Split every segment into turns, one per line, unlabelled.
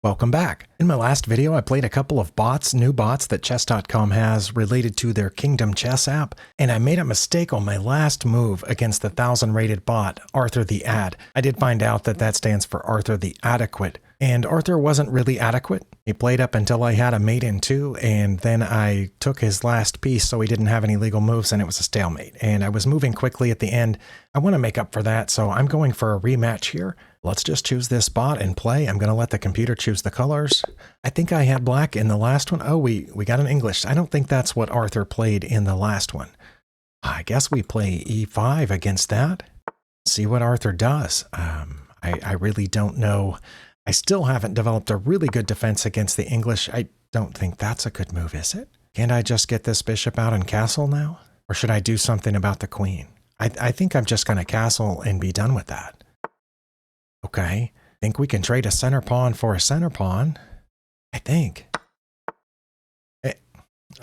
Welcome back. In my last video, I played a couple of new bots that chess.com has related to their Kingdom Chess app, and I made a mistake on my last move against the 1000 rated bot, Arthur the Ad. I did find out that that stands for Arthur the Adequate, and Arthur wasn't really adequate. He played up until I had a mate in 2, and then I took his last piece so he didn't have any legal moves and it was a stalemate. And I was moving quickly at the end. I want to make up for that, so I'm going for a rematch here. Let's just choose this bot and play. I'm going to let the computer choose the colors. I think I had black in the last one. Oh, we got an English. I don't think that's what Arthur played in the last one. I guess we play e5 against that. See what Arthur does. I really don't know. I still haven't developed a really good defense against the English. I don't think that's a good move, is it? Can't I just get this bishop out and castle now? Or should I do something about the queen? I think I'm just going to castle and be done with that. Okay, think we can trade a center pawn for a center pawn. I think.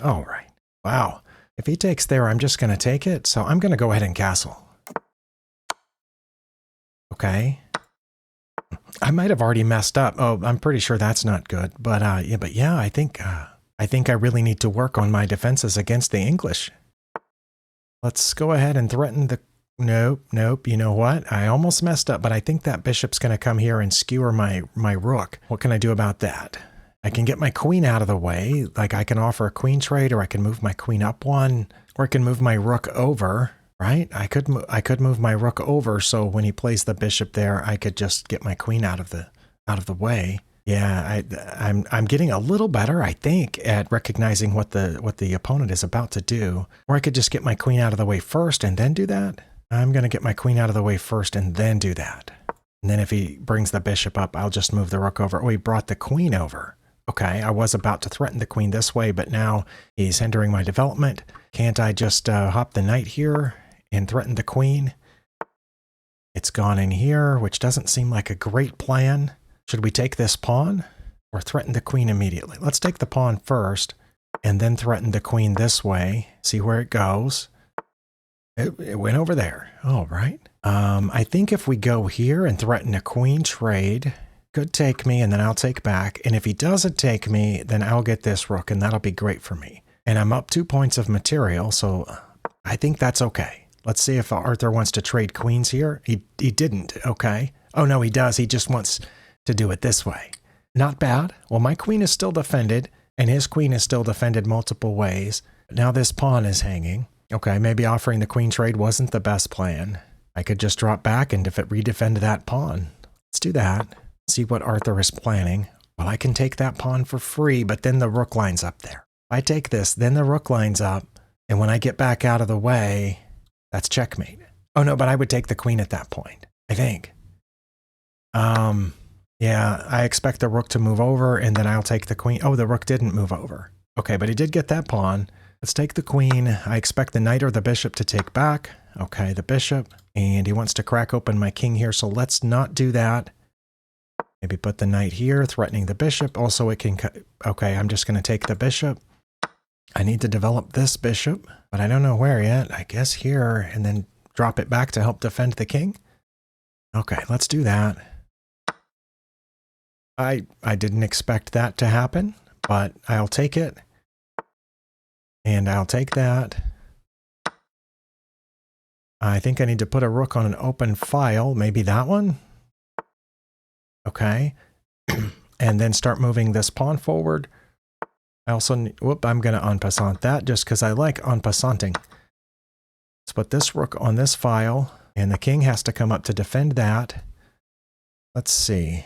All right. Wow. If he takes there, I'm just going to take it. So I'm going to go ahead and castle. Okay. I might have already messed up. Oh, I'm pretty sure that's not good. But yeah, I think I really need to work on my defenses against the English. Let's go ahead and threaten the... Nope. You know what? I almost messed up, but I think that bishop's going to come here and skewer my rook. What can I do about that? I can get my queen out of the way. Like I can offer a queen trade, or I can move my queen up one, or I can move my rook over, right? I could move my rook over, so when he plays the bishop there, I could just get my queen out of the way. Yeah, I'm getting a little better, I think, at recognizing what the opponent is about to do. Or I could just get my queen out of the way first and then do that. I'm going to get my queen out of the way first and then do that. And then if he brings the bishop up, I'll just move the rook over. Oh, he brought the queen over. Okay, I was about to threaten the queen this way, but now he's hindering my development. Can't I just hop the knight here and threaten the queen? It's gone in here, which doesn't seem like a great plan. Should we take this pawn or threaten the queen immediately? Let's take the pawn first and then threaten the queen this way. See where it goes. It went over there. All right. I think if we go here and threaten a queen trade, could take me and then I'll take back. And if he doesn't take me, then I'll get this rook and that'll be great for me. And I'm up 2 points of material, so I think that's okay. Let's see if Arthur wants to trade queens here. He didn't. Okay. Oh, no, he does. He just wants to do it this way. Not bad. Well, my queen is still defended and his queen is still defended multiple ways. Now this pawn is hanging. Okay, maybe offering the queen trade wasn't the best plan. I could just drop back and redefend that pawn. Let's do that. See what Arthur is planning. Well, I can take that pawn for free, but then the rook lines up there. If I take this, then the rook lines up, and when I get back out of the way, that's checkmate. Oh no, but I would take the queen at that point, I think. Yeah, I expect the rook to move over, and then I'll take the queen. Oh, the rook didn't move over. Okay, but he did get that pawn. Let's take the queen. I expect the knight or the bishop to take back. Okay, the bishop. And he wants to crack open my king here, so let's not do that. Maybe put the knight here, threatening the bishop. Also, it can... Okay, I'm just going to take the bishop. I need to develop this bishop, but I don't know where yet. I guess here, and then drop it back to help defend the king. Okay, let's do that. I didn't expect that to happen, but I'll take it. And I'll take that. I think I need to put a rook on an open file. Maybe that one? Okay. And then start moving this pawn forward. I also need... Whoop, I'm going to en passant that just because I like en passanting. Let's put this rook on this file. And the king has to come up to defend that. Let's see.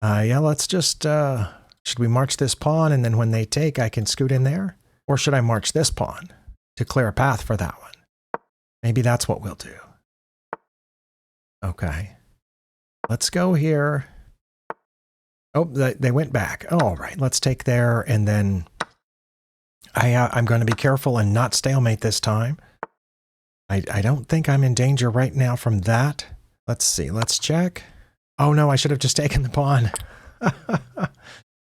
Yeah, let's just... should we march this pawn and then when they take, I can scoot in there? Or should I march this pawn to clear a path for that one? Maybe that's what we'll do. Okay. Let's go here. Oh, they went back. All right, let's take there, and then I'm going to be careful and not stalemate this time. I don't think I'm in danger right now from that. Let's see. Let's check. Oh, no, I should have just taken the pawn.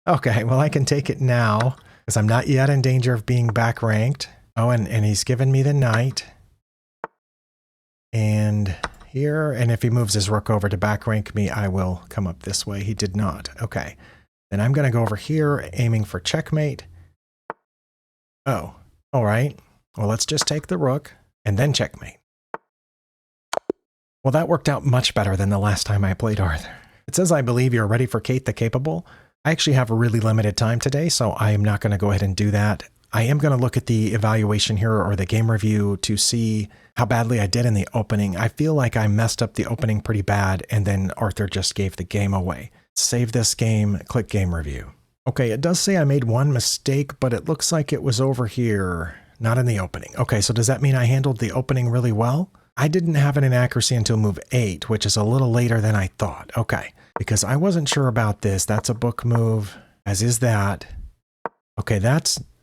Okay, well, I can take it now. Because I'm not yet in danger of being back ranked. Oh, and he's given me the knight. And here, and if he moves his rook over to back rank me, I will come up this way. He did not. Okay. Then I'm going to go over here, aiming for checkmate. Oh, all right. Well, let's just take the rook and then checkmate. Well, that worked out much better than the last time I played Arthur. It says, I believe you're ready for Kate the Capable. I actually have a really limited time today, so I am not going to go ahead and do that. I am going to look at the evaluation here or the game review to see how badly I did in the opening. I feel like I messed up the opening pretty bad, and then Arthur just gave the game away. Save this game, click game review. Okay, it does say I made one mistake, but it looks like it was over here, not in the opening. Okay, so does that mean I handled the opening really well? I didn't have an inaccuracy until move 8, which is a little later than I thought. Okay, because I wasn't sure about this. That's a book move, as is that. Okay,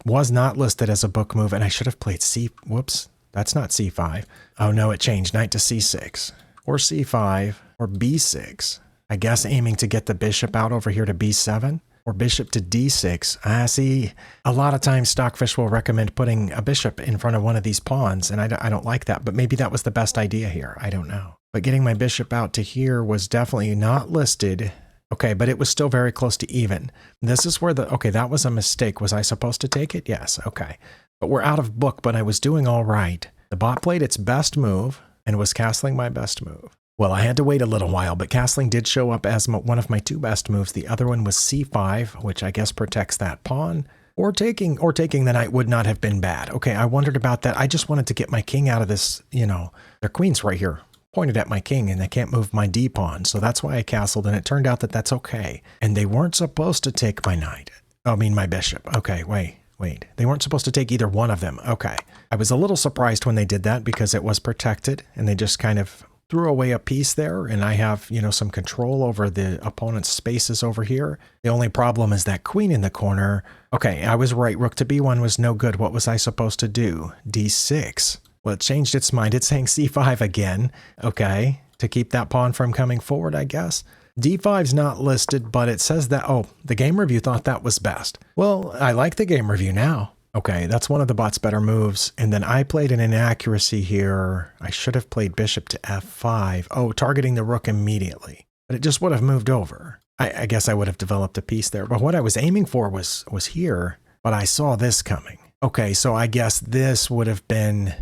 was not listed as a book move, and I should have played whoops, that's not C5. Oh no, it changed, knight to C6, or C5, or B6. I guess aiming to get the bishop out over here to B7, or bishop to D6. See, a lot of times Stockfish will recommend putting a bishop in front of one of these pawns, and I don't like that, but maybe that was the best idea here. I don't know. But getting my bishop out to here was definitely not listed. Okay, but it was still very close to even. This is where okay, that was a mistake. Was I supposed to take it? Yes, okay. But we're out of book, but I was doing all right. The bot played its best move and was castling my best move. Well, I had to wait a little while, but castling did show up as one of my two best moves. The other one was C5, which I guess protects that pawn. Or taking the knight would not have been bad. Okay, I wondered about that. I just wanted to get my king out of this, their queen's right here, pointed at my king, and they can't move my D pawn. So that's why I castled, and it turned out that that's okay. And they weren't supposed to take my knight. My bishop. Okay, wait. They weren't supposed to take either one of them. Okay. I was a little surprised when they did that because it was protected, and they just kind of threw away a piece there, and I have, some control over the opponent's spaces over here. The only problem is that queen in the corner. Okay, I was right. Rook to B1 was no good. What was I supposed to do? D6. Well, it changed its mind. It's saying C5 again. Okay, to keep that pawn from coming forward, I guess. D5's not listed, but it says that, the game review thought that was best. Well, I like the game review now. Okay, that's one of the bot's better moves. And then I played an inaccuracy here. I should have played bishop to F5. Oh, targeting the rook immediately. But it just would have moved over. I guess I would have developed a piece there. But what I was aiming for was here, but I saw this coming. Okay, so I guess this would have been...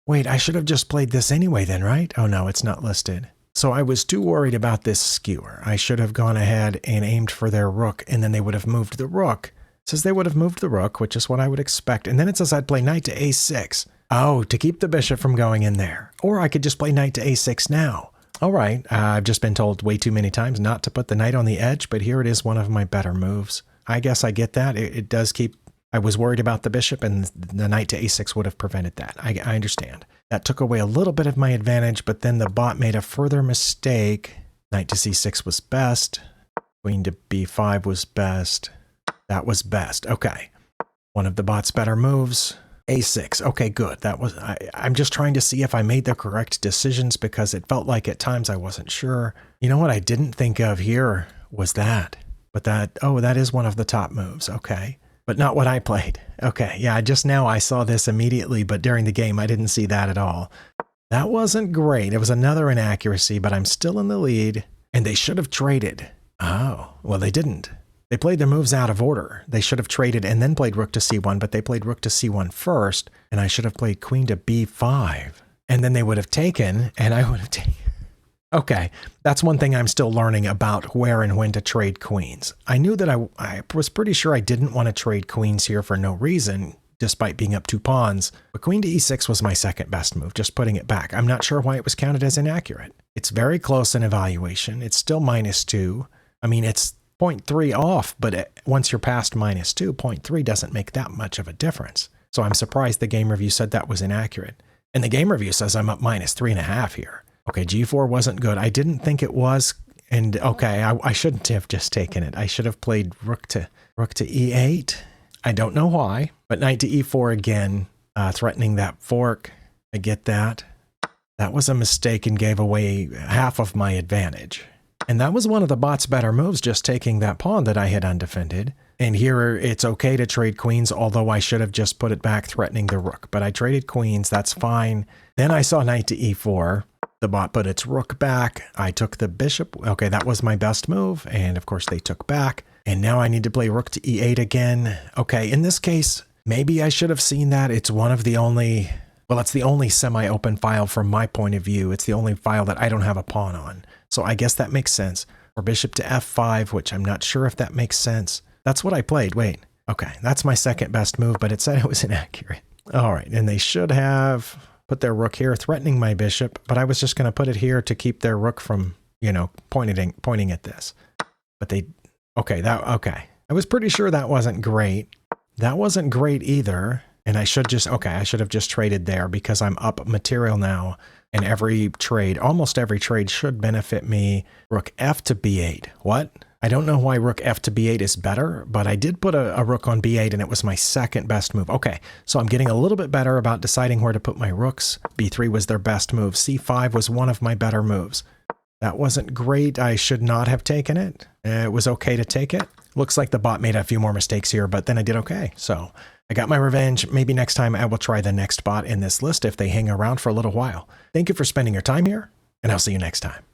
Wait, I should have just played this anyway then, right? Oh no, it's not listed. So I was too worried about this skewer. I should have gone ahead and aimed for their rook, and then they would have moved the rook. It says they would have moved the rook, which is what I would expect. And then it says I'd play knight to A6. Oh, to keep the bishop from going in there. Or I could just play knight to A6 now. All right, I've just been told way too many times not to put the knight on the edge, but here it is, one of my better moves. I guess I get that. It does keep... I was worried about the bishop, and the knight to A6 would have prevented that. I understand. That took away a little bit of my advantage, but then the bot made a further mistake. Knight to C6 was best. Queen to B5 was best. That was best. Okay. One of the bot's better moves. A6. Okay, good. I'm just trying to see if I made the correct decisions because it felt like at times I wasn't sure. You know what I didn't think of here was that. But that is one of the top moves. Okay. But not what I played. Okay, yeah, just now I saw this immediately, but during the game I didn't see that at all. That wasn't great. It was another inaccuracy, but I'm still in the lead, and they should have traded. Oh, well, they didn't. They played their moves out of order. They should have traded and then played rook to C1, but they played rook to C1 first, and I should have played queen to B5. And then they would have taken, and I would have taken... Okay, that's one thing I'm still learning about where and when to trade queens. I knew that I was pretty sure I didn't want to trade queens here for no reason, despite being up 2 pawns. But queen to E6 was my second best move, just putting it back. I'm not sure why it was counted as inaccurate. It's very close in evaluation. It's still -2. I mean, it's 0.3 off, but once you're past -2, 0.3 doesn't make that much of a difference. So I'm surprised the game review said that was inaccurate. And the game review says I'm up -3.5 here. Okay, G4 wasn't good. I didn't think it was, and okay, I shouldn't have just taken it. I should have played rook to E8. I don't know why, but knight to E4 again, threatening that fork. I get that. That was a mistake and gave away half of my advantage. And that was one of the bot's better moves, just taking that pawn that I had undefended. And here it's okay to trade queens, although I should have just put it back threatening the rook. But I traded queens, that's fine. Then I saw knight to E4. The bot put its rook back. I took the bishop. Okay, that was my best move. And of course they took back. And now I need to play rook to e8 again. Okay, in this case, maybe I should have seen that. It's one of the only, well, it's the only semi-open file from my point of view. It's the only file that I don't have a pawn on. So I guess that makes sense. Or bishop to f5, which I'm not sure if that makes sense. That's what I played. Wait. Okay, that's my second best move, but it said it was inaccurate. All right, and they should have put their rook here, threatening my bishop, but I was just going to put it here to keep their rook from, you know, pointing at this. But they, okay. I was pretty sure that wasn't great. That wasn't great either. And I should just, okay, I should have just traded there because I'm up material now. And every trade, almost every trade should benefit me. Rook f to b8. What? I don't know why rook f to b8 is better, but I did put a rook on b8 and it was my second best move. Okay, so I'm getting a little bit better about deciding where to put my rooks. b3 was their best move. c5 was one of my better moves. That wasn't great. I should not have taken it. It was okay to take it. Looks like the bot made a few more mistakes here, but then I did okay. So I got my revenge. Maybe next time I will try the next bot in this list if they hang around for a little while. Thank you for spending your time here, and I'll see you next time.